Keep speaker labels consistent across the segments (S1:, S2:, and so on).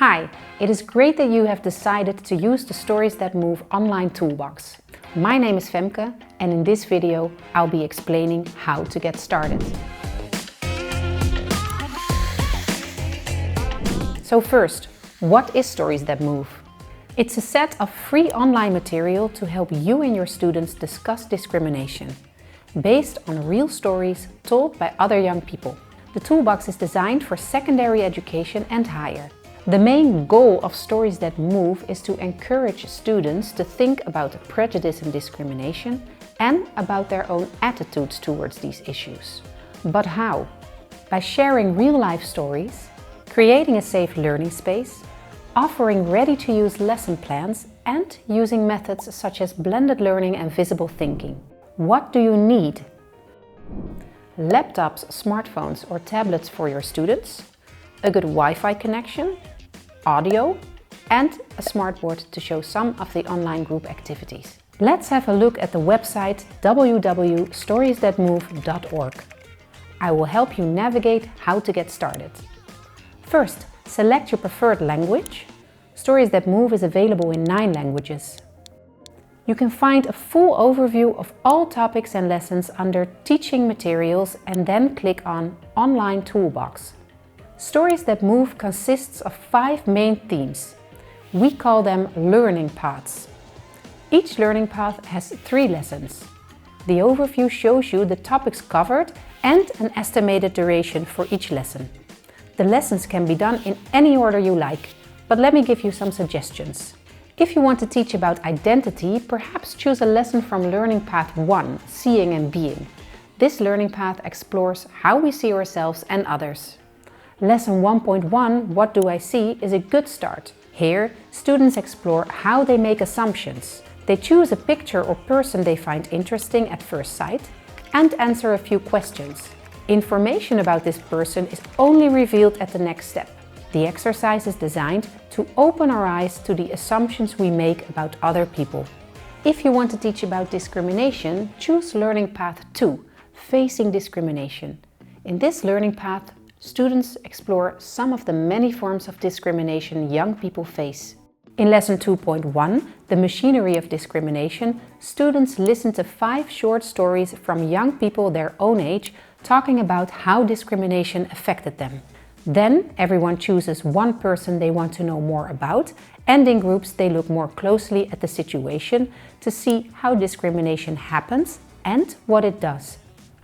S1: Hi, it is great that you have decided to use the Stories That Move online toolbox. My name is Femke and in this video I'll be explaining how to get started. So first, what is Stories That Move? It's a set of free online material to help you and your students discuss discrimination, based on real stories told by other young people. The toolbox is designed for secondary education and higher. The main goal of Stories That Move is to encourage students to think about prejudice and discrimination and about their own attitudes towards these issues. But how? By sharing real-life stories, creating a safe learning space, offering ready-to-use lesson plans and using methods such as blended learning and visible thinking. What do you need? Laptops, smartphones or tablets for your students, a good Wi-Fi connection, audio and a smartboard to show some of the online group activities. Let's have a look at the website www.storiesthatmove.org. I will help you navigate how to get started. First, select your preferred language. Stories That Move is available in 9 languages. You can find a full overview of all topics and lessons under Teaching Materials and then click on Online Toolbox. Stories That Move consists of 5 main themes. We call them learning paths. Each learning path has 3 lessons. The overview shows you the topics covered and an estimated duration for each lesson. The lessons can be done in any order you like, but let me give you some suggestions. If you want to teach about identity, perhaps choose a lesson from Learning Path 1, Seeing and Being. This learning path explores how we see ourselves and others. Lesson 1.1, What Do I See, is a good start. Here, students explore how they make assumptions. They choose a picture or person they find interesting at first sight and answer a few questions. Information about this person is only revealed at the next step. The exercise is designed to open our eyes to the assumptions we make about other people. If you want to teach about discrimination, choose Learning Path 2, Facing Discrimination. In this learning path, students explore some of the many forms of discrimination young people face. In Lesson 2.1, The Machinery of Discrimination, students listen to 5 short stories from young people their own age talking about how discrimination affected them. Then everyone chooses one person they want to know more about, and in groups they look more closely at the situation to see how discrimination happens and what it does.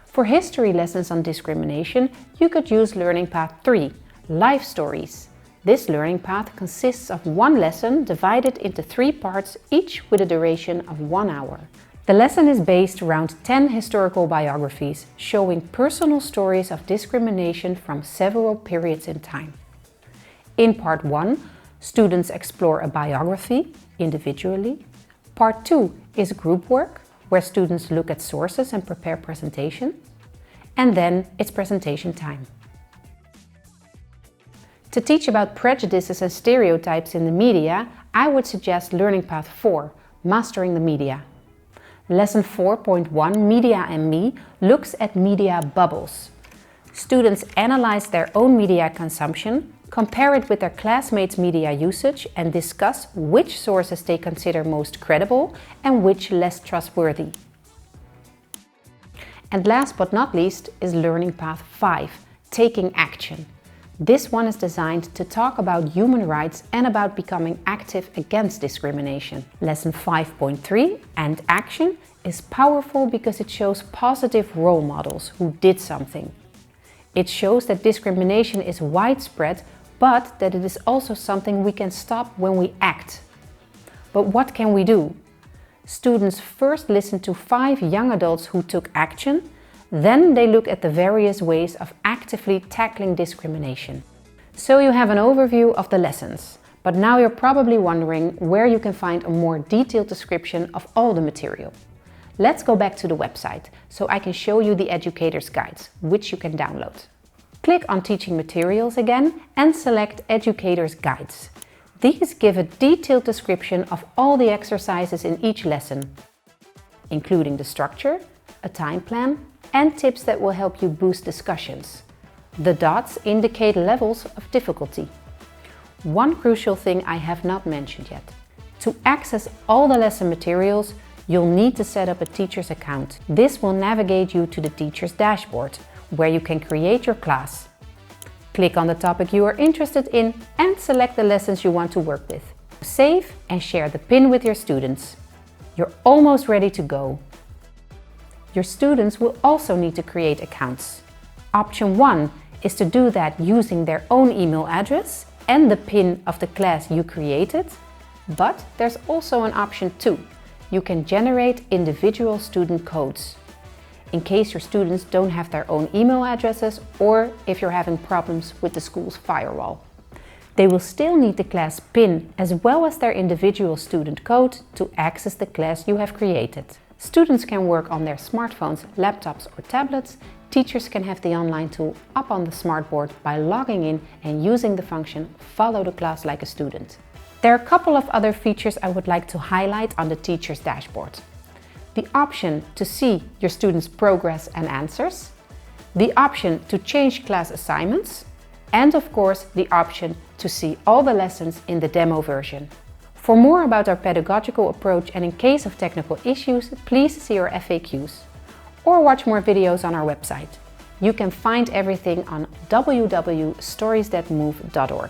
S1: For history lessons on discrimination, you could use Learning Path 3, Life Stories. This learning path consists of 1 lesson divided into 3 parts, each with a duration of 1 hour. The lesson is based around 10 historical biographies, showing personal stories of discrimination from several periods in time. In Part 1, students explore a biography individually. Part 2 is group work, where students look at sources and prepare presentation. And then it's presentation time. To teach about prejudices and stereotypes in the media, I would suggest Learning Path 4, Mastering the Media. Lesson 4.1, Media and Me, looks at media bubbles. Students analyze their own media consumption, compare it with their classmates' media usage and discuss which sources they consider most credible and which less trustworthy. And last but not least is Learning Path 5, Taking Action. This one is designed to talk about human rights and about becoming active against discrimination. Lesson 5.3, And Action, is powerful because it shows positive role models who did something. It shows that discrimination is widespread, but that it is also something we can stop when we act. But what can we do? Students first listen to 5 young adults who took action. Then they look at the various ways of actively tackling discrimination. So you have an overview of the lessons, but now you're probably wondering where you can find a more detailed description of all the material. Let's go back to the website so I can show you the educator's guides, which you can download. Click on Teaching Materials again and select Educator's Guides. These give a detailed description of all the exercises in each lesson, including the structure, a time plan, and tips that will help you boost discussions. The dots indicate levels of difficulty. One crucial thing I have not mentioned yet. To access all the lesson materials, you'll need to set up a teacher's account. This will navigate you to the teacher's dashboard, where you can create your class. Click on the topic you are interested in and select the lessons you want to work with. Save and share the pin with your students. You're almost ready to go. Your students will also need to create accounts. Option 1 is to do that using their own email address and the pin of the class you created, but there's also an option 2. You can generate individual student codes, in case your students don't have their own email addresses or if you're having problems with the school's firewall. They will still need the class PIN as well as their individual student code to access the class you have created. Students can work on their smartphones, laptops or tablets. Teachers can have the online tool up on the smartboard by logging in and using the function Follow the class like a student. There are a couple of other features I would like to highlight on the teacher's dashboard. The option to see your students' progress and answers, the option to change class assignments, and of course the option to see all the lessons in the demo version. For more about our pedagogical approach and in case of technical issues, please see our FAQs or watch more videos on our website. You can find everything on www.storiesthatmove.org.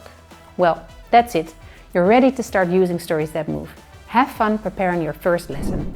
S1: Well, that's it. You're ready to start using Stories That Move. Have fun preparing your first lesson.